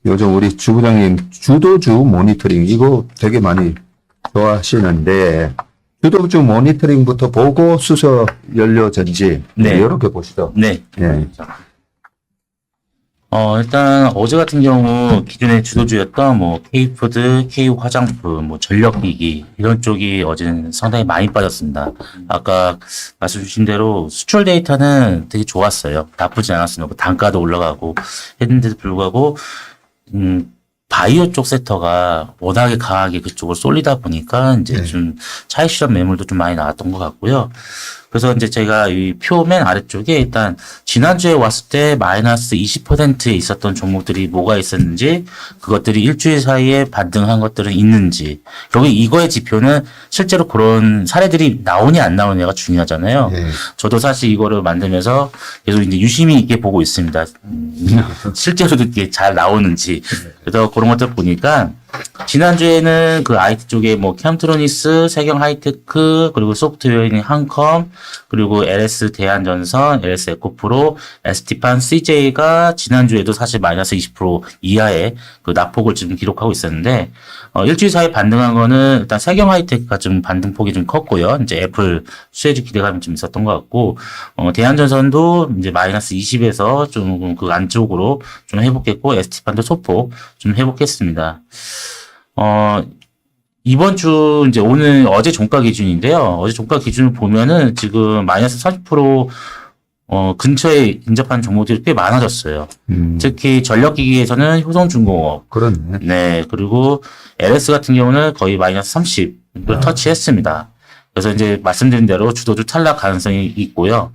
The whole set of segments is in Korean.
요즘 우리 주 부장님 주도주 모니터링 이거 되게 많이 좋아하시는데 주도주 모니터링부터 보고 수서 연료 전지 네. 이렇게 보시죠. 네. 예. 일단 어제 같은 경우 기존의 주도주였던 뭐 K푸드, K화장품, 뭐 전력기기 이런 쪽이 어제는 상당히 많이 빠졌습니다. 아까 말씀 주신 대로 수출 데이터는 되게 좋았어요. 나쁘지 않았습니다. 뭐 단가도 올라가고 했는데도 불구하고 바이오 쪽 섹터가 워낙에 강하게 그쪽으로 쏠리다 보니까 이제 네. 좀 차익 실현 매물도 좀 많이 나왔던 것 같고요. 그래서 이제 제가 이 표 맨 아래쪽에 일단 지난주에 왔을 때 마이너스 20%에 있었던 종목들이 뭐가 있었는지 그것들이 일주일 사이에 반등한 것들은 있는지 여기 이거의 지표는 실제로 그런 사례들이 나오냐 안 나오냐가 중요하잖아요. 예. 저도 사실 이거를 만들면서 계속 이제 유심히 있게 보고 있습니다. 실제로도 이게 잘 나오는지. 그래서 그런 것들 보니까 지난주에는 그 IT 쪽에 뭐 캠트로니스, 세경 하이테크, 그리고 소프트웨어인 한컴, 그리고 LS 대한전선, LS 에코프로, ST판, CJ가 지난주에도 사실 마이너스 20% 이하의 그 낙폭을 지금 기록하고 있었는데, 일주일 사이에 반등한 거는 일단 세경 하이테크가 좀 반등폭이 좀 컸고요. 이제 애플 수혜주 기대감이 좀 있었던 것 같고, 대한전선도 이제 마이너스 20에서 좀 그 안쪽으로 좀 회복했고, ST판도 소폭 좀 회복했습니다. 이번 주, 이제 어제 종가 기준인데요. 어제 종가 기준을 보면은 지금 마이너스 30% 근처에 인접한 종목들이 꽤 많아졌어요. 특히 전력기기에서는 효성중공업. 그렇네. 네. 그리고 LS 같은 경우는 거의 마이너스 30을 터치했습니다. 그래서 이제 말씀드린 대로 주도주 탈락 가능성이 있고요.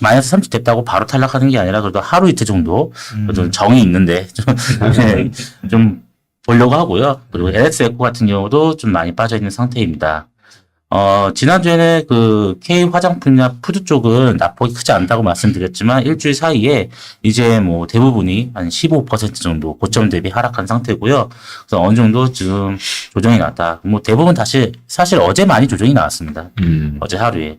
마이너스 30 됐다고 바로 탈락하는 게 아니라 그래도 하루 이틀 정도, 그래도 정이 있는데, 좀 보려고 하고요. 그리고 LS 에코 같은 경우도 좀 많이 빠져 있는 상태입니다. 지난주에는 그 K 화장품이나 푸드 쪽은 낙폭이 크지 않다고 말씀드렸지만 일주일 사이에 이제 뭐 대부분이 한 15% 정도 고점 대비 하락한 상태고요. 그래서 어느 정도 지금 조정이 났다. 뭐 대부분 사실 어제 많이 조정이 나왔습니다. 어제 하루에.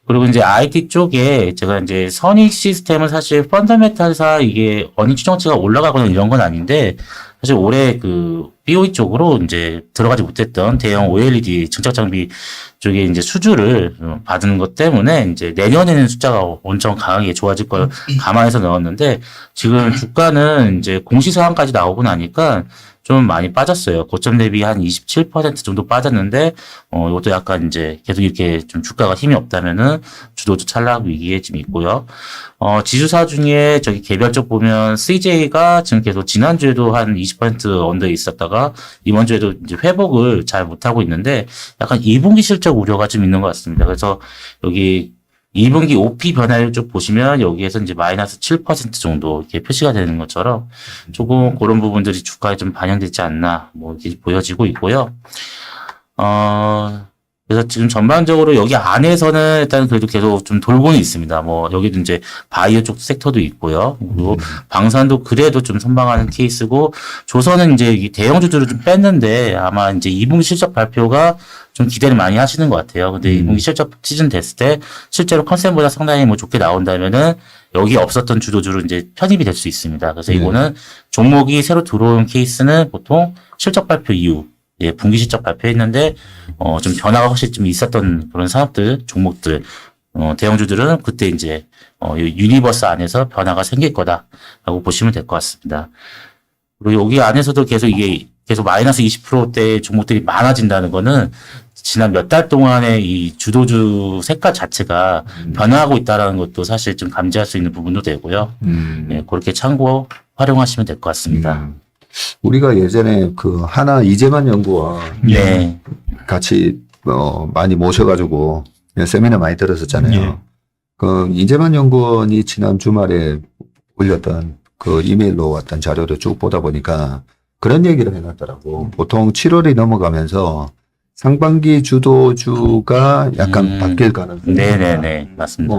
그리고 이제 IT 쪽에 제가 이제 선익 시스템은 사실 펀더멘탈사 이게 어닝 추정치가 올라가거나 이런 건 아닌데 사실 올해 그 BOE 쪽으로 이제 들어가지 못했던 대형 OLED 증착 장비 쪽에 이제 수주를 받은 것 때문에 이제 내년에는 숫자가 엄청 강하게 좋아질 걸 감안해서 넣었는데 지금 주가는 이제 공시상황까지 나오고 나니까 좀 많이 빠졌어요. 고점 대비 한 27% 정도 빠졌는데, 이것도 약간 이제 계속 이렇게 좀 주가가 힘이 없다면은 주도주 탈락 위기에 지금 있고요. 지주사 중에 저기 개별적 보면 CJ가 지금 계속 지난주에도 한 20% 언더에 있었다가 이번 주에도 이제 회복을 잘 못하고 있는데 약간 2분기 실적 우려가 좀 있는 것 같습니다. 그래서 여기 2분기 OP 변화를 쭉 보시면 여기에서 이제 마이너스 7% 정도 이렇게 표시가 되는 것처럼 조금 그런 부분들이 주가에 좀 반영되지 않나 뭐 이렇게 보여지고 있고요. 그래서 지금 전반적으로 여기 안에서는 일단 그래도 계속 좀 돌고는 있습니다. 뭐 여기도 이제 바이오 쪽 섹터도 있고요. 그리고 방산도 그래도 좀 선방하는 케이스고 조선은 이제 이 대형주들을 좀 뺐는데 아마 이제 2분기 실적 발표가 좀 기대를 많이 하시는 것 같아요. 근데 2분기 실적 시즌 됐을 때 실제로 컨센보다 상당히 뭐 좋게 나온다면은 여기 없었던 주도주로 이제 편입이 될 수 있습니다. 그래서 이거는 종목이 새로 들어온 케이스는 보통 실적 발표 이후 예, 분기 실적 발표했는데, 좀 변화가 확실히 좀 있었던 그런 산업들, 종목들, 대형주들은 그때 이제, 유니버스 안에서 변화가 생길 거다라고 보시면 될 것 같습니다. 그리고 여기 안에서도 계속 이게 계속 마이너스 20%대 종목들이 많아진다는 거는 지난 몇 달 동안의 이 주도주 색깔 자체가 변화하고 있다는 것도 사실 좀 감지할 수 있는 부분도 되고요. 예, 그렇게 참고 활용하시면 될 것 같습니다. 우리가 예전에 그 하나 이재만 연구원 네. 같이 많이 모셔가지고 세미나 많이 들었었잖아요. 예. 그 이재만 연구원이 지난 주말에 올렸던 그 이메일로 왔던 자료를 쭉 보다 보니까 그런 얘기를 해놨더라고. 보통 7월이 넘어가면서 상반기 주도주가 약간 바뀔 가능성이 네네네. 맞습니다.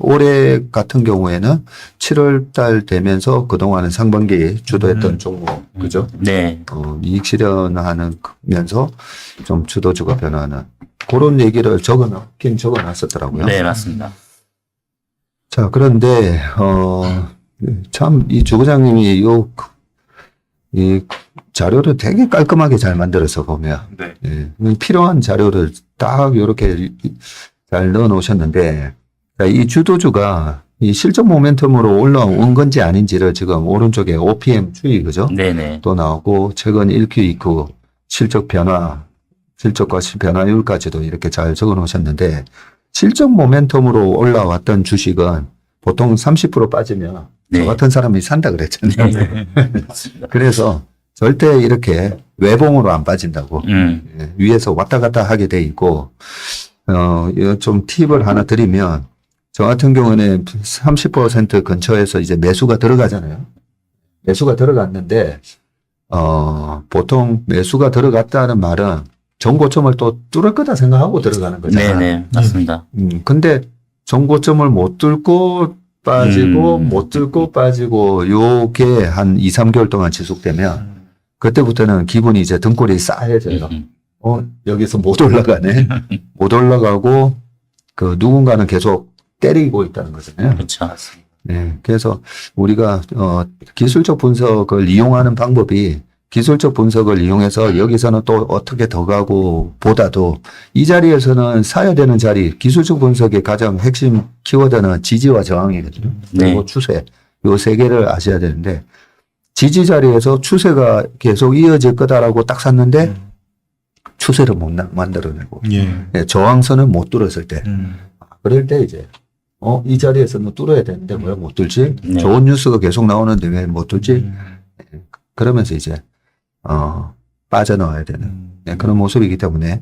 올해 같은 경우에는 7월 달 되면서 그동안은 상반기에 주도했던 종목, 그죠? 네. 이익 실현하면서 좀 주도주가 변화하는 그런 얘기를 적어놨었더라고요. 네, 맞습니다. 자, 그런데, 참, 이 주부장님이 이 자료를 되게 깔끔하게 잘 만들어서 보면 네. 예, 필요한 자료를 딱 이렇게 잘 넣어 놓으셨는데 이 주도주가 이 실적 모멘텀으로 올라온 건지 아닌지를 지금 오른쪽에 OPM 추이 그죠? 네네. 또 나오고 최근 1Q, 2Q 실적 변화, 실적과 변화율까지도 이렇게 잘 적어 놓으셨는데 실적 모멘텀으로 올라왔던 주식은 보통 30% 빠지면 저 네. 같은 사람이 산다 그랬잖아요. 네. 맞습니다. 그래서 절대 이렇게 외봉으로 안 빠진다고 예, 위에서 왔다 갔다 하게 돼 있고 이거 좀 팁을 하나 드리면 저 같은 경우는 30% 근처에서 이제 매수가 들어가잖아요. 매수가 들어갔는데 보통 매수가 들어갔다는 말은 정고점을 또 뚫을 거다 생각하고 들어가는 거잖아요. 네네. 맞습니다. 근데 정고점을 못 뚫고 빠지고 못 뚫고 빠지고 요게 한 2, 3개월 동안 지속되면 그때부터는 기분이 이제 등골이 싸해져요. 여기서 못 올라가네. 못 올라가고 그 누군가는 계속 때리고 있다는 거잖아요. 그렇죠. 네. 그래서 우리가 기술적 분석을 이용하는 방법이 기술적 분석을 이용해서 여기서는 또 어떻게 더 가고 보다도 이 자리에서는 사야 되는 자리 기술적 분석의 가장 핵심 키워드는 지지와 저항이거든요. 그리고 네. 추세. 요 세 개를 아셔야 되는데 지지 자리에서 추세가 계속 이어질 거다라고 딱 샀는데 추세를 못 만들어내고 예. 네, 저항선을 못 뚫었을 때 그럴 때 이제 이 자리에서는 뚫어야 되는데 왜 못 뚫지? 네. 좋은 뉴스가 계속 나오는데 왜 못 뚫지? 그러면서 이제 빠져나와야 되는 그런 모습이기 때문에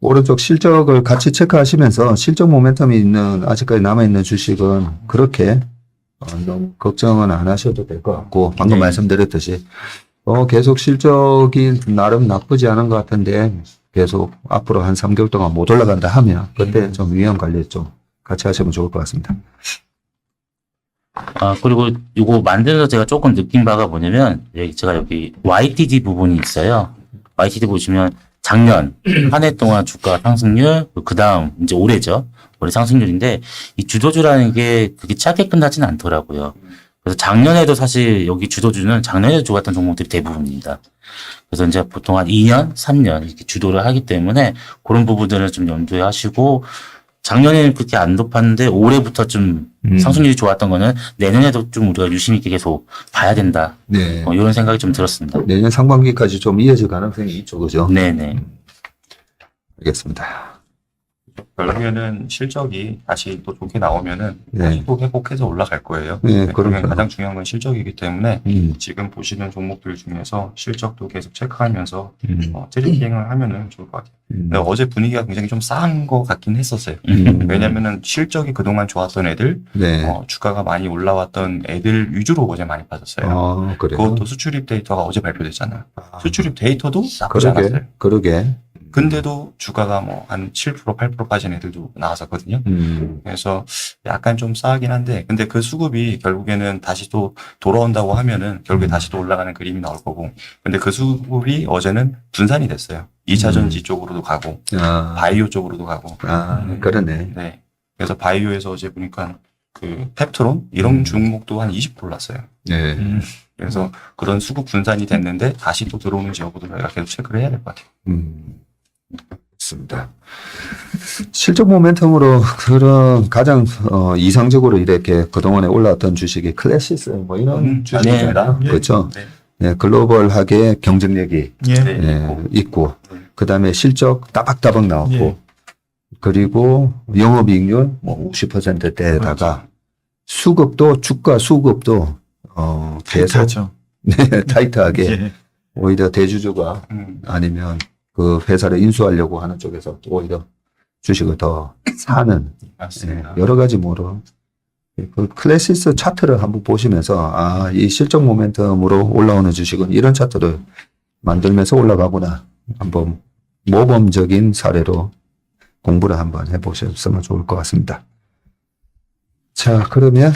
오른쪽 실적을 같이 체크하시면서 실적 모멘텀이 있는 아직까지 남아있는 주식은 그렇게 너무 걱정은 안 하셔도 될 것 같고 방금 네. 말씀드렸듯이 계속 실적이 나름 나쁘지 않은 것 같은데 계속 앞으로 한 3개월 동안 못 올라간다 하면 그때 좀 위험 관리 좀 같이 하시면 좋을 것 같습니다. 그리고 이거 만들면서 제가 조금 느낀 바가 뭐냐면, 제가 여기 YTD 부분이 있어요. YTD 보시면 작년 한 해 동안 주가 상승률, 그 다음 이제 올해죠. 올해 상승률인데 이 주도주라는 게 그게 짧게 끝나지는 않더라고요. 그래서 작년에도 사실 여기 주도주는 작년에도 좋았던 종목들이 대부분입니다. 그래서 이제 보통 한 2년, 3년 이렇게 주도를 하기 때문에 그런 부분들을 좀 염두에 하시고 작년에는 그렇게 안 높았는데 올해부터 좀 상승률이 좋았던 거는 내년에도 좀 우리가 유심 있게 계속 봐야 된다. 네. 이런 생각이 좀 들었습니다. 내년 상반기까지 좀 이어질 가능성이 있죠, 그죠? 네네. 알겠습니다. 결국에는 실적이 다시 또 좋게 나오면은 네. 다시 또 회복해서 올라갈 거예요. 네, 결국엔 그렇죠. 가장 중요한 건 실적이기 때문에 음. 지금 보시는 종목들 중에서 실적도 계속 체크하면서 음. 트레이딩을 하면은 좋을 것 같아요. 근데 어제 분위기가 굉장히 좀 싸한 것 같긴 했었어요. 왜냐면은 실적이 그동안 좋았던 애들, 네. 주가가 많이 올라왔던 애들 위주로 어제 많이 빠졌어요. 그래요? 그것도 수출입 데이터가 어제 발표됐잖아요. 아, 수출입 데이터도 나쁘지 않았어요. 그러게. 근데도 주가가 뭐 한 7%, 8% 빠진 애들도 나왔었거든요. 그래서 약간 좀 싸하긴 한데, 근데 그 수급이 결국에는 다시 또 돌아온다고 하면은 결국에 다시 또 올라가는 그림이 나올 거고, 근데 그 수급이 어제는 분산이 됐어요. 2차 전지 쪽으로도 가고, 바이오 쪽으로도 가고. 그러네. 네. 그래서 바이오에서 어제 보니까 그 펩트론 이런 종목도 한 20% 올랐어요. 네. 그래서 그런 수급 분산이 됐는데 다시 또 들어오는지 여부도 저희가 계속 체크를 해야 될 것 같아요. 맞습니다. 실적 모멘텀으로 그런 가장 이상적으로 이렇게 그동안에 올라왔던 주식이 클래시스 뭐 이런 주식입니다. 네. 그렇죠. 네. 네, 글로벌하게 경쟁력이 네. 있고 그다음에 실적 따박따박 나왔고 예. 그리고 영업이익률 뭐 50%대에다가 수급도 주가 수급도 계속 타이트하죠. 네, 타이트하게 예. 오히려 대주주가 아니면 그 회사를 인수하려고 하는 쪽에서 오히려 주식을 더 사는 맞습니다. 여러 가지 뭐로 그 클래시스 차트를 한번 보시면서 이 실적 모멘텀으로 올라오는 주식은 이런 차트를 만들면서 올라가구나 한번 모범적인 사례로 공부를 한번 해보셨으면 좋을 것 같습니다. 자 그러면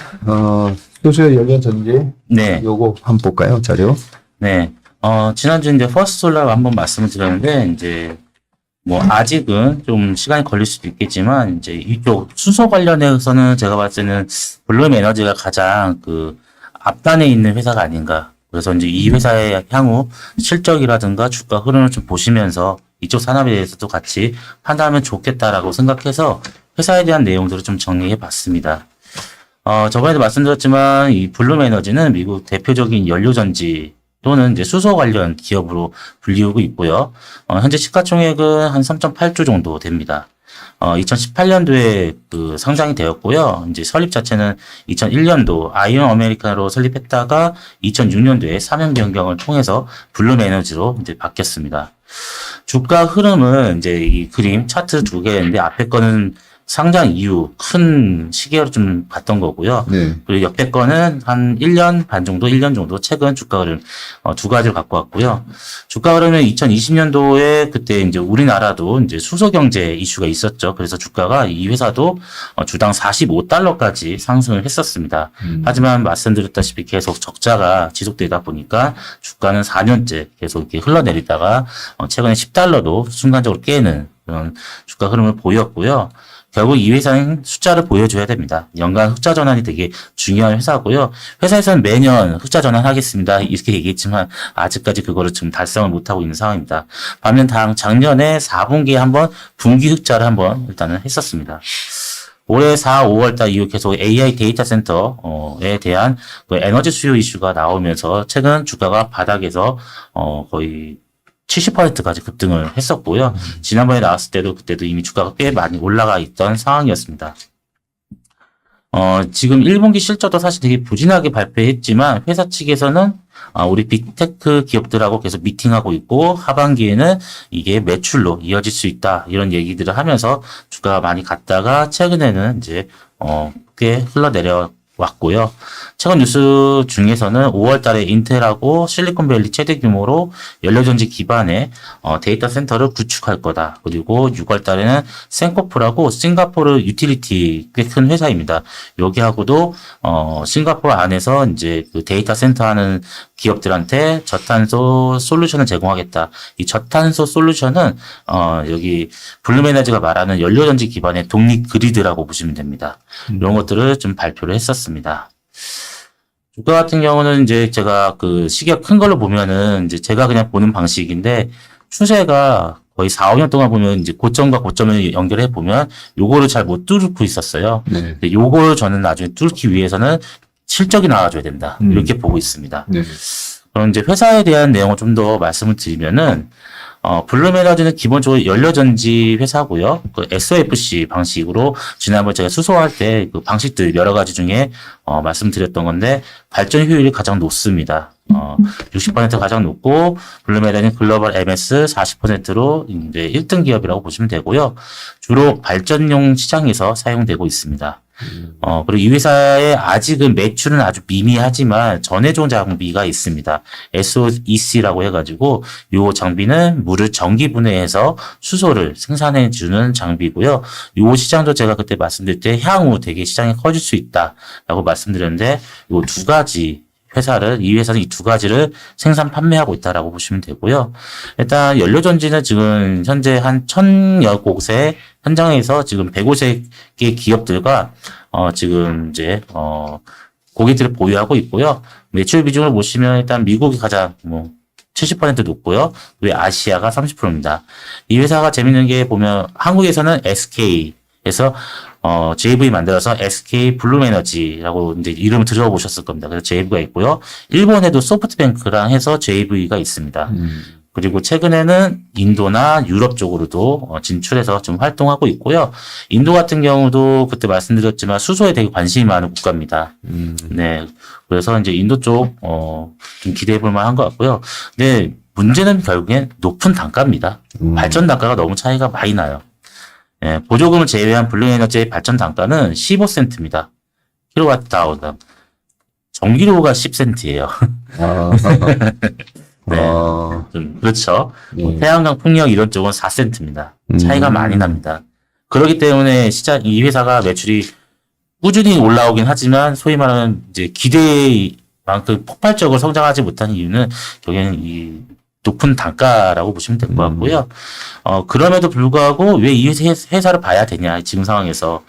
수수료 연련 전지 네. 요거 한번 볼까요 자료? 네. 지난주 이제 퍼스트 솔라로 한번 말씀을 드렸는데, 이제, 뭐, 아직은 좀 시간이 걸릴 수도 있겠지만, 이제 이쪽 수소 관련해서는 제가 봤을 때는 블룸 에너지가 가장 그 앞단에 있는 회사가 아닌가. 그래서 이제 이 회사의 향후 실적이라든가 주가 흐름을 좀 보시면서 이쪽 산업에 대해서도 같이 판단하면 좋겠다라고 생각해서 회사에 대한 내용들을 좀 정리해 봤습니다. 저번에도 말씀드렸지만 이 블룸 에너지는 미국 대표적인 연료전지 또는 이제 수소 관련 기업으로 불리우고 있고요. 현재 시가총액은 한 3.8조 정도 됩니다. 2018년도에 그 상장이 되었고요. 이제 설립 자체는 2001년도 아이언 아메리카로 설립했다가 2006년도에 사명 변경을 통해서 블룸 에너지로 이제 바뀌었습니다. 주가 흐름은 이제 이 그림 차트 두 개인데 앞에 거는 상장 이후 큰 시계로 좀 봤던 거고요. 네. 그리고 옆에 거는 한 1년 반 정도, 1년 정도 최근 주가 흐름 두 가지를 갖고 왔고요. 주가 흐름은 2020년도에 그때 이제 우리나라도 이제 수소 경제 이슈가 있었죠. 그래서 주가가 이 회사도 주당 45달러까지 상승을 했었습니다. 하지만 말씀드렸다시피 계속 적자가 지속되다 보니까 주가는 4년째 계속 이렇게 흘러내리다가 최근에 10달러도 순간적으로 깨는 그런 주가 흐름을 보였고요. 결국 이 회사는 숫자를 보여줘야 됩니다. 연간 흑자 전환이 되게 중요한 회사고요. 회사에서는 매년 흑자 전환하겠습니다. 이렇게 얘기했지만 아직까지 그거를 지금 달성을 못하고 있는 상황입니다. 반면 작년에 4분기에 한번 분기 흑자를 한번 일단은 했었습니다. 올해 4, 5월달 이후 계속 AI 데이터 센터에 대한 그 에너지 수요 이슈가 나오면서 최근 주가가 바닥에서 거의 70%까지 급등을 했었고요. 지난번에 나왔을 때도 그때도 이미 주가가 꽤 많이 올라가 있던 상황이었습니다. 지금 1분기 실적도 사실 되게 부진하게 발표했지만 회사 측에서는 우리 빅테크 기업들하고 계속 미팅하고 있고 하반기에는 이게 매출로 이어질 수 있다 이런 얘기들을 하면서 주가가 많이 갔다가 최근에는 이제 꽤 흘러내려 왔고요. 최근 뉴스 중에서는 5월 달에 인텔하고 실리콘밸리 최대 규모로 연료전지 기반의 데이터 센터를 구축할 거다. 그리고 6월 달에는 센코프라고 싱가포르 유틸리티 꽤 큰 회사입니다. 여기하고도 싱가포르 안에서 이제 그 데이터 센터 하는 기업들한테 저탄소 솔루션을 제공하겠다. 이 저탄소 솔루션은 여기 블룸에너지가 말하는 연료전지 기반의 독립 그리드라고 보시면 됩니다. 이런 것들을 좀 발표를 했었습니다. 주가 같은 경우는 이제 제가 그 시기가 큰 걸로 보면은 이제 제가 그냥 보는 방식인데 추세가 거의 4, 5년 동안 보면 이제 고점과 고점을 연결해 보면 요거를 잘 못 뚫고 있었어요. 네. 근데 요거를 저는 나중에 뚫기 위해서는 실적이 나와줘야 된다. 이렇게 보고 있습니다. 네. 그럼 이제 회사에 대한 내용을 좀 더 말씀을 드리면은 블룸에너지는 기본적으로 연료전지 회사고요. 그 SOFC 방식으로 지난번에 제가 수소할 때 그 방식들 여러 가지 중에 말씀드렸던 건데 발전 효율이 가장 높습니다. 60% 가장 높고 블룸에너지는 글로벌 MS 40%로 이제 1등 기업이라고 보시면 되고요. 주로 발전용 시장에서 사용되고 있습니다. 그리고 이 회사의 아직은 매출은 아주 미미하지만 전해종 장비가 있습니다. SOEC라고 해가지고 요 장비는 물을 전기 분해해서 수소를 생산해주는 장비고요. 요 시장도 제가 그때 말씀드릴 때 향후 되게 시장이 커질 수 있다라고 말씀드렸는데 요 두 가지 이 회사는 이 두 가지를 생산 판매하고 있다라고 보시면 되고요. 일단 연료전지는 지금 현재 한 1000여 곳의 현장에서 지금 150개 기업들과 지금 이제 고객들을 보유하고 있고요. 매출 비중을 보시면 일단 미국이 가장 70% 높고요. 왜 아시아가 30%입니다. 이 회사가 재밌는 게 보면 한국에서는 SK에서 JV 만들어서 SK 블룸에너지라고 이제 이름을 들어보셨을 겁니다. 그래서 JV가 있고요. 일본에도 소프트뱅크랑 해서 JV가 있습니다. 그리고 최근에는 인도나 유럽 쪽으로도 진출해서 좀 활동하고 있고요. 인도 같은 경우도 그때 말씀드렸지만 수소에 되게 관심이 많은 국가입니다. 네. 그래서 이제 인도 쪽, 좀 기대해 볼 만한 것 같고요. 근데 문제는 결국엔 높은 단가입니다. 발전 단가가 너무 차이가 많이 나요. 예, 보조금을 제외한 블룸에너지의 발전 단가는 15센트입니다. 킬로와트아워당. 전기료가 10센트예요. 네. 좀 그렇죠. 태양광 풍력 이런 쪽은 4센트입니다. 차이가 많이 납니다. 그렇기 때문에 이 회사가 매출이 꾸준히 올라오긴 하지만 소위 말하는 이제 기대만큼 폭발적으로 성장하지 못한 이유는 결국에는 이 높은 단가라고 보시면 될 것 같고요. 그럼에도 불구하고 왜 이 회사를 봐야 되냐, 지금 상황에서.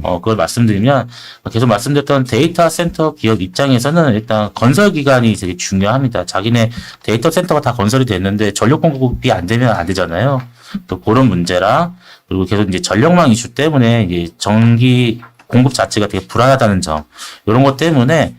그걸 말씀드리면, 계속 말씀드렸던 데이터 센터 기업 입장에서는 일단 건설 기간이 되게 중요합니다. 자기네 데이터 센터가 다 건설이 됐는데 전력 공급이 안 되면 안 되잖아요. 또 그런 문제랑, 그리고 계속 이제 전력망 이슈 때문에 이제 전기 공급 자체가 되게 불안하다는 점, 이런 것 때문에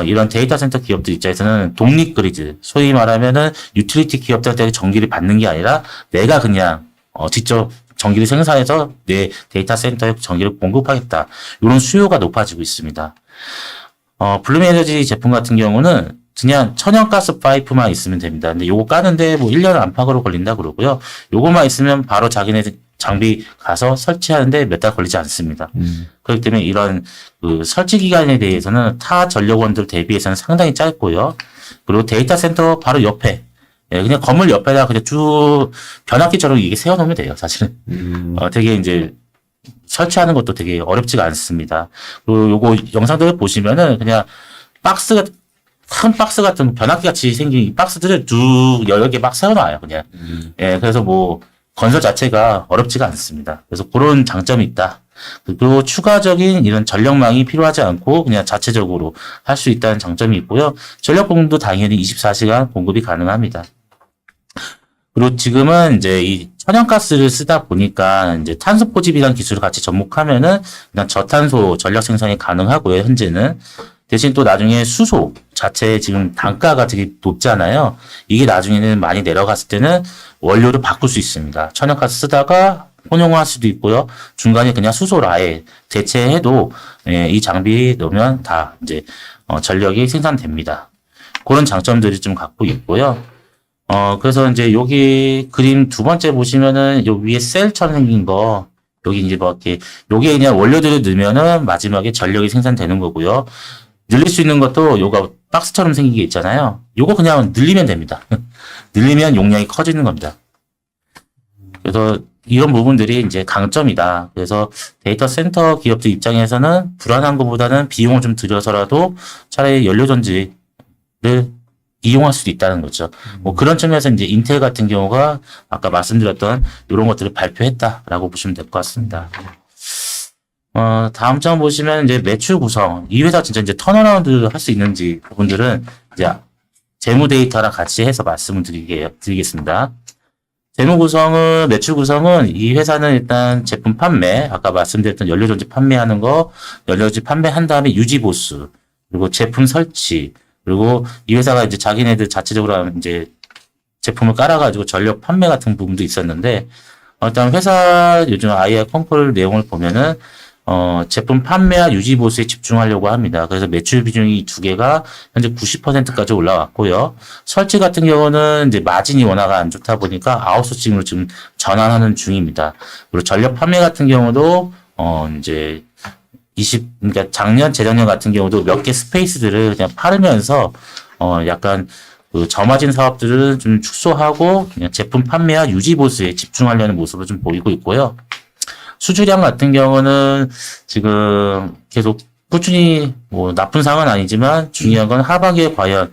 이런 데이터 센터 기업들 입장에서는 독립 그리드, 소위 말하면은 유틸리티 기업들한테 전기를 받는 게 아니라 내가 그냥 직접 전기를 생산해서 내 데이터 센터에 전기를 공급하겠다. 이런 수요가 높아지고 있습니다. 블룸에너지 제품 같은 경우는 그냥 천연가스 파이프만 있으면 됩니다. 근데 요거 까는데 뭐 1년 안팎으로 걸린다 그러고요. 요거만 있으면 바로 자기네 장비 가서 설치하는데 몇 달 걸리지 않습니다. 그렇기 때문에 이런 그 설치 기간에 대해서는 타 전력원들 대비해서는 상당히 짧고요. 그리고 데이터 센터 바로 옆에, 예, 그냥 건물 옆에다 그냥 쭉 변압기처럼 이게 세워놓으면 돼요, 사실은. 되게 이제 설치하는 것도 되게 어렵지가 않습니다. 그리고 요거 영상들 보시면은 그냥 박스가, 큰 박스 같은 변압기 같이 생긴 이 박스들을 쭉 여러 개 막 세워놔요, 그냥. 예, 그래서 뭐, 건설 자체가 어렵지가 않습니다. 그래서 그런 장점이 있다. 그리고 추가적인 이런 전력망이 필요하지 않고 그냥 자체적으로 할 수 있다는 장점이 있고요. 전력 공급도 당연히 24시간 공급이 가능합니다. 그리고 지금은 이제 이 천연가스를 쓰다 보니까 이제 탄소 포집이라는 기술을 같이 접목하면은 그냥 저탄소 전력 생산이 가능하고요, 현재는. 대신 또 나중에 수소 자체 지금 단가가 되게 높잖아요. 이게 나중에는 많이 내려갔을 때는 원료를 바꿀 수 있습니다. 천연가스 쓰다가 혼용할 수도 있고요. 중간에 그냥 수소를 아예 대체해도, 예, 이 장비 넣으면 다 이제 전력이 생산됩니다. 그런 장점들이 좀 갖고 있고요. 그래서 이제 여기 그림 두 번째 보시면은 요 위에 셀처럼 생긴 거, 여기 이제 뭐 이렇게 요게 그냥 원료들을 넣으면은 마지막에 전력이 생산되는 거고요. 늘릴 수 있는 것도 요거 박스처럼 생긴 게 있잖아요. 요거 그냥 늘리면 됩니다. 늘리면 용량이 커지는 겁니다. 그래서 이런 부분들이 이제 강점이다. 그래서 데이터 센터 기업들 입장에서는 불안한 것보다는 비용을 좀 들여서라도 차라리 연료전지를 이용할 수도 있다는 거죠. 뭐 그런 측면에서 이제 인텔 같은 경우가 아까 말씀드렸던 이런 것들을 발표했다라고 보시면 될 것 같습니다. 다음 장 보시면 이제 매출 구성. 이 회사 진짜 이제 턴어라운드 할 수 있는지 부분들은 이제 재무 데이터랑 같이 해서 말씀을 드리겠습니다. 재무 구성은, 매출 구성은 이 회사는 일단 제품 판매, 아까 말씀드렸던 연료전지 판매하는 거, 연료전지 판매한 다음에 유지 보수, 그리고 제품 설치, 그리고 이 회사가 이제 자기네들 자체적으로 이제 제품을 깔아가지고 전력 판매 같은 부분도 있었는데, 일단 회사 요즘 IR 컨콜 내용을 보면은 제품 판매와 유지 보수에 집중하려고 합니다. 그래서 매출 비중이 이 두 개가 현재 90%까지 올라왔고요. 설치 같은 경우는 이제 마진이 워낙 안 좋다 보니까 아웃소싱으로 지금 전환하는 중입니다. 그리고 전력 판매 같은 경우도 이제 그러니까 작년, 재작년 같은 경우도 몇 개 스페이스들을 그냥 팔으면서 약간 그 저마진 사업들을 좀 축소하고 그냥 제품 판매와 유지 보수에 집중하려는 모습을 좀 보이고 있고요. 수주량 같은 경우는 지금 계속 꾸준히 뭐 나쁜 상황은 아니지만 중요한 건 하반기에 과연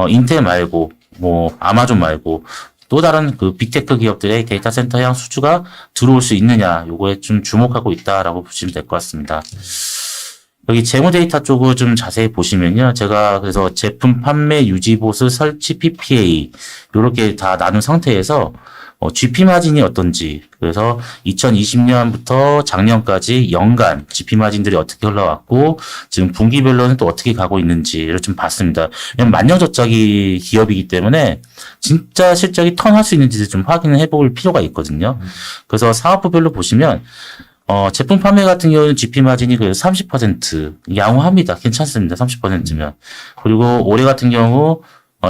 인텔 말고 뭐 아마존 말고 또 다른 그 빅테크 기업들의 데이터 센터향 수주가 들어올 수 있느냐, 요거에 좀 주목하고 있다라고 보시면 될 것 같습니다. 여기 재무 데이터 쪽을 좀 자세히 보시면요. 제가 그래서 제품 판매, 유지 보수, 설치, PPA 요렇게 다 나눈 상태에서 GP 마진이 어떤지, 그래서 2020년부터 작년까지 연간 GP 마진들이 어떻게 흘러왔고 지금 분기별로는 또 어떻게 가고 있는지를 좀 봤습니다. 왜냐면 만년적짜기 기업이기 때문에 진짜 실적이 턴할 수 있는지를 좀 확인을 해볼 필요가 있거든요. 그래서 사업부별로 보시면 제품 판매 같은 경우는 GP 마진이 그래서 30% 양호합니다. 괜찮습니다. 30%면. 그리고 올해 같은 경우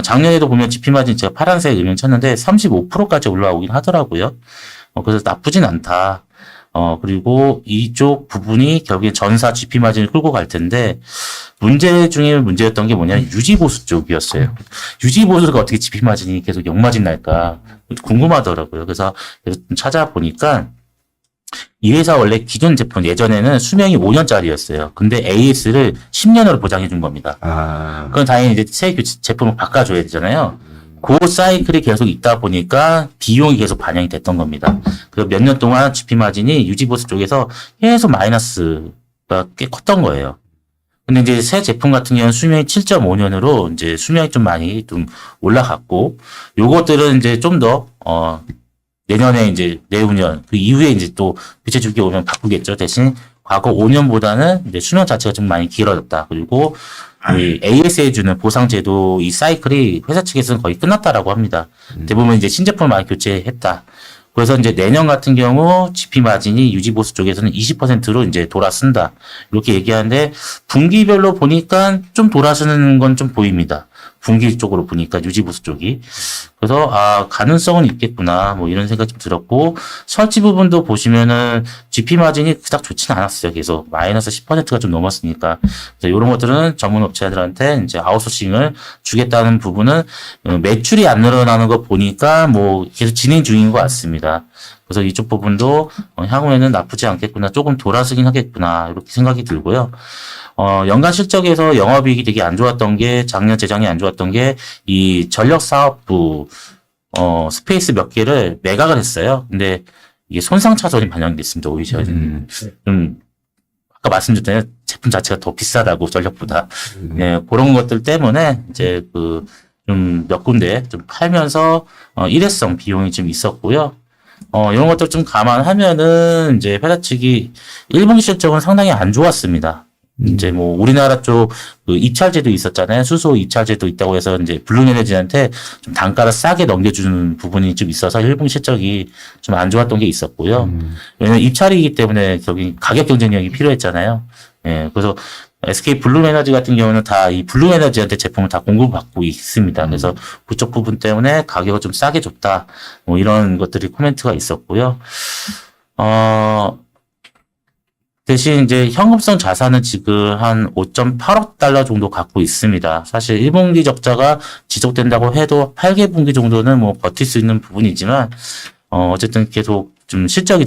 작년에도 보면 GP 마진 제가 파란색 의면 쳤는데 35%까지 올라오긴 하더라고요. 그래서 나쁘진 않다. 그리고 이쪽 부분이 결국에 전사 GP 마진을 끌고 갈 텐데 문제 중에 문제였던 게 뭐냐면 유지보수 쪽이었어요. 유지보수가 어떻게 GP 마진이 계속 역마진 날까 궁금하더라고요. 그래서 좀 찾아보니까 이 회사 원래 기존 제품 예전에는 수명이 5년짜리였어요. 근데 AS를 10년으로 보장해 준 겁니다. 그건 당연히 이제 새 제품을 바꿔줘야 되잖아요. 그 사이클이 계속 있다 보니까 비용이 계속 반영이 됐던 겁니다. 그래서 몇 년 동안 GP 마진이 유지보수 쪽에서 계속 마이너스가 꽤 컸던 거예요. 근데 이제 새 제품 같은 경우는 수명이 7.5년으로 이제 수명이 좀 많이 좀 올라갔고, 요것들은 이제 좀 더, 내년에 이제 내후년, 그 이후에 이제 또 빛의 주기 오면 바꾸겠죠. 대신 과거 5년보다는 이제 수명 자체가 좀 많이 길어졌다. 그리고 이 AS에 주는 보상제도 이 사이클이 회사 측에서는 거의 끝났다라고 합니다. 대부분 이제 신제품을 많이 교체했다. 그래서 이제 내년 같은 경우 GP 마진이 유지보수 쪽에서는 20%로 이제 돌아선다. 이렇게 얘기하는데 분기별로 보니까 좀 돌아서는 건 좀 보입니다. 분기 쪽으로 보니까 유지보수 쪽이. 그래서 가능성은 있겠구나. 뭐 이런 생각이 좀 들었고, 설치 부분도 보시면은 GP 마진이 그닥 좋지는 않았어요. 계속 마이너스 10%가 좀 넘었으니까. 그래서 이런 것들은 전문 업체들한테 이제 아웃소싱을 주겠다는 부분은 매출이 안 늘어나는 거 보니까 뭐 계속 진행 중인 것 같습니다. 그래서 이쪽 부분도 향후에는 나쁘지 않겠구나. 조금 돌아서긴 하겠구나. 이렇게 생각이 들고요. 연간 실적에서 영업이익이 되게 안 좋았던 게, 작년 재정이 안 좋았던 게, 이 전력사업부, 스페이스 몇 개를 매각을 했어요. 근데 이게 손상차손이 반영이 됐습니다. 오히려. 아까 말씀드렸잖아요. 제품 자체가 더 비싸다고, 전력보다. 예, 그런 것들 때문에 이제 좀 몇 군데 좀 팔면서, 일회성 비용이 좀 있었고요. 이런 것들 좀 감안하면은 이제 회사 측이 1분기 실적은 상당히 안 좋았습니다. 이제 뭐 우리나라 쪽 그 입찰제도 있었잖아요. 수소 입찰제도 있다고 해서 이제 블루에너지한테 좀 단가를 싸게 넘겨주는 부분이 좀 있어서 1분기 실적이 좀 안 좋았던 게 있었고요. 왜냐면 입찰이기 때문에 여기 가격 경쟁력이 필요했잖아요. 예, 그래서 SK 블루에너지 같은 경우는 다 이 블루에너지한테 제품을 다 공급받고 있습니다. 그래서 그쪽 부분 때문에 가격을 좀 싸게 줬다. 뭐 이런 것들이 코멘트가 있었고요. 대신 이제 현금성 자산은 지금 한 5.8억 달러 정도 갖고 있습니다. 사실 1분기 적자가 지속된다고 해도 8개 분기 정도는 뭐 버틸 수 있는 부분이지만, 어쨌든 계속 좀 실적이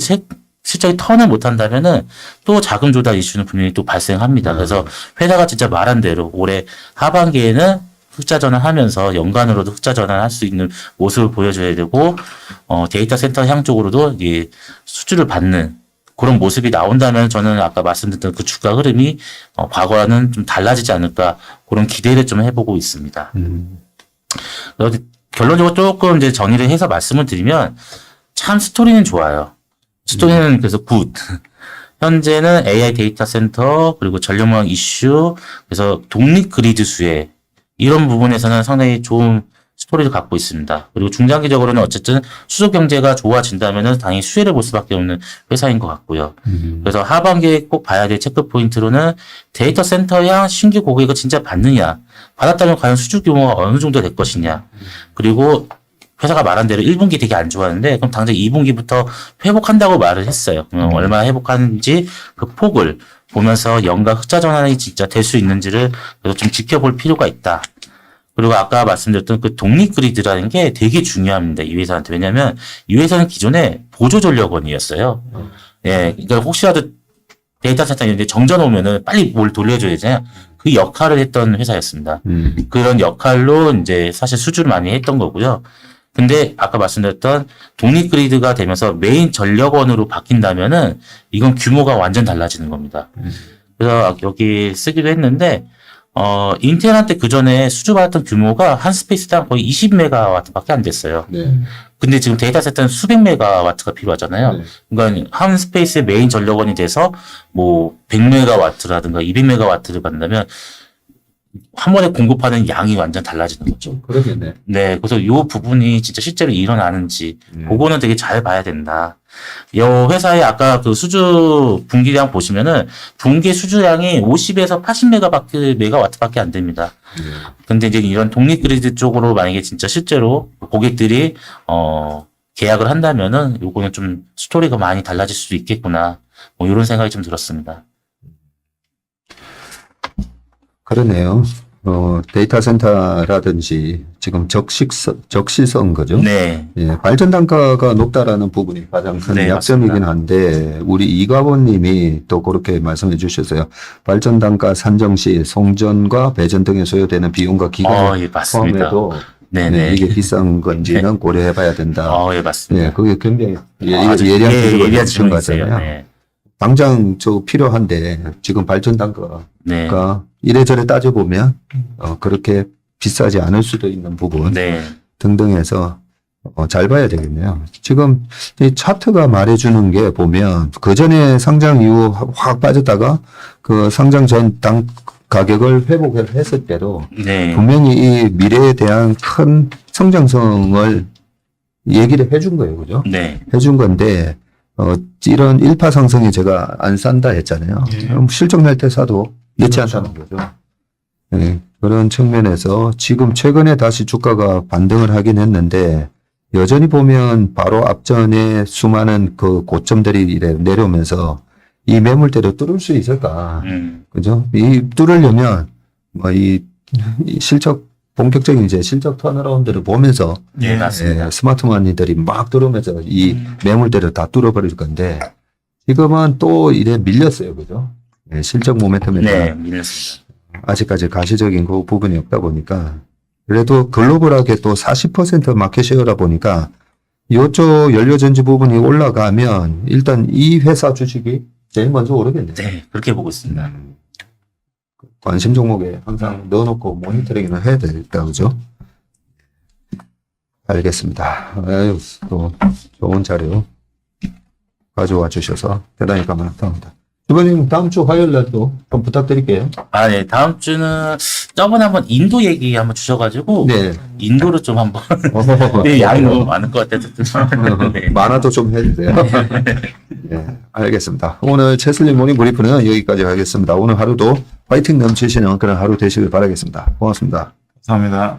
턴을 못한다면은 또 자금 조달 이슈는 분명히 또 발생합니다. 그래서 회사가 진짜 말한 대로 올해 하반기에는 흑자 전환하면서 연간으로도 흑자 전환할 수 있는 모습을 보여줘야 되고, 데이터 센터 향 쪽으로도 이 수주를 받는 그런 모습이 나온다면 저는 아까 말씀드렸던 그 주가 흐름이 과거와는 좀 달라지지 않을까, 그런 기대를 좀 해보고 있습니다. 그래서 결론적으로 조금 이제 정리를 해서 말씀을 드리면, 참 스토리는 좋아요. 스토리는 그래서 굿. 현재는 AI 데이터 센터, 그리고 전력망 이슈, 그래서 독립 그리드 수혜, 이런 부분에서는 상당히 좋은 스토리를 갖고 있습니다. 그리고 중장기적으로는 어쨌든 수소 경제가 좋아진다면은 당연히 수혜를 볼 수밖에 없는 회사인 것 같고요. 그래서 하반기에 꼭 봐야 될 체크 포인트로는 데이터 센터야 신규 고객을 진짜 받느냐, 받았다면 과연 수주 규모가 어느 정도 될 것이냐, 그리고 회사가 말한 대로 1분기 되게 안 좋았는데 그럼 당장 2분기부터 회복한다고 말을 했어요. 얼마나 회복하는지 그 폭을 보면서 연간 흑자 전환이 진짜 될 수 있는지를 그래서 좀 지켜볼 필요가 있다. 그리고 아까 말씀드렸던 그 독립 그리드라는 게 되게 중요합니다. 이 회사한테. 왜냐하면 이 회사는 기존에 보조 전력원이었어요. 예, 그러니까 혹시라도 데이터 센터 이런 데 정전 오면은 빨리 뭘 돌려줘야 되잖아요. 그 역할을 했던 회사였습니다. 그런 역할로 이제 사실 수주를 많이 했던 거고요. 근데 아까 말씀드렸던 독립 그리드가 되면서 메인 전력원으로 바뀐다면은 이건 규모가 완전 달라지는 겁니다. 그래서 여기 쓰기도 했는데, 인텔한테 그 전에 수주받았던 규모가 한 스페이스당 거의 20메가와트밖에 안 됐어요. 네. 근데 지금 데이터 센터는 수백 메가와트가 필요하잖아요. 네. 그러니까 한 스페이스의 메인 전력원이 돼서 뭐 100메가와트라든가 200메가와트를 받는다면 한 번에 공급하는 양이 완전 달라지는 거죠. 그러겠네. 네, 그래서 이 부분이 진짜 실제로 일어나는지, 그거는 되게 잘 봐야 된다. 이 회사의 아까 그 수주 분기량 보시면은 분기 수주량이 50에서 80메가와트밖에 안 됩니다. 근데 이제 이런 독립 그리드 쪽으로 만약에 진짜 실제로 고객들이 계약을 한다면은 요거는 좀 스토리가 많이 달라질 수도 있겠구나. 뭐 이런 생각이 좀 들었습니다. 그러네요. 데이터 센터라든지 지금 적시성 거죠? 네. 예, 발전 단가가 높다라는 부분이 가장 큰 네, 약점이긴 맞습니다. 한데, 우리 이가본 님이 또 그렇게 말씀해 주셨어요. 발전 단가 산정 시 송전과 배전 등에 소요되는 비용과 기간을 예, 맞습니다. 포함해도 네네. 이게 비싼 건지는 고려해봐야 된다. 예, 맞습니다. 네, 그게 굉장히 아주 예리한 예리한 질문인 것 질문이 있어요. 같잖아요. 네. 당장 저 필요한데 지금 발전 단가가 네. 이래저래 따져보면 그렇게 비싸지 않을 수도 있는 부분 네. 등등 해서 잘 봐야 되겠네요. 지금 이 차트가 말해주는 게 보면 그 전에 상장 이후 확 빠졌다가 그 상장 전 당 가격을 회복했을 때도 네. 분명히 이 미래에 대한 큰 성장성을 얘기를 해준 거예요. 그죠? 네. 해준 건데, 이런 일파 상승에 제가 안 산다 했잖아요. 그럼 실적 날 때 사도 늦지 않다는 거죠. 네, 그런 측면에서 지금 최근에 다시 주가가 반등을 하긴 했는데, 여전히 보면 바로 앞전에 수많은 그 고점들이 이래 내려오면서 이 매물대로 뚫을 수 있을까? 그죠? 이 뚫으려면 이 실적 본격적인 이제 실적 턴어라운드를 보면서 네, 맞습니다. 스마트 머니들이 막 들어오면서 이 매물대를 다 뚫어버릴 건데 지금은 또 이래 밀렸어요, 그죠? 실적 모멘텀에 네, 밀렸습니다. 아직까지 가시적인 그 부분이 없다 보니까 그래도 글로벌하게 또 40% 마켓쉐어라 보니까 이쪽 연료전지 부분이 올라가면 일단 이 회사 주식이 제일 먼저 오르겠네요. 네, 그렇게 보고 있습니다. 관심 종목에 항상 넣어놓고 모니터링을 해야 되겠다, 그죠? 알겠습니다. 아유, 또 좋은 자료 가져와 주셔서 대단히 감사합니다. 주번님 다음 주 화요일 날 또 좀 부탁드릴게요. 네. 다음 주는 저번에 한번 인도 얘기 한번 주셔가지고 네. 인도를 좀 한번 네, 양이 너무 많을 것 같아서 네. 많아도 좀 해주세요. 네, 알겠습니다. 오늘 최슬림 모닝 브리프는 여기까지 하겠습니다. 오늘 하루도 파이팅 넘치시는 그런 하루 되시길 바라겠습니다. 고맙습니다. 감사합니다.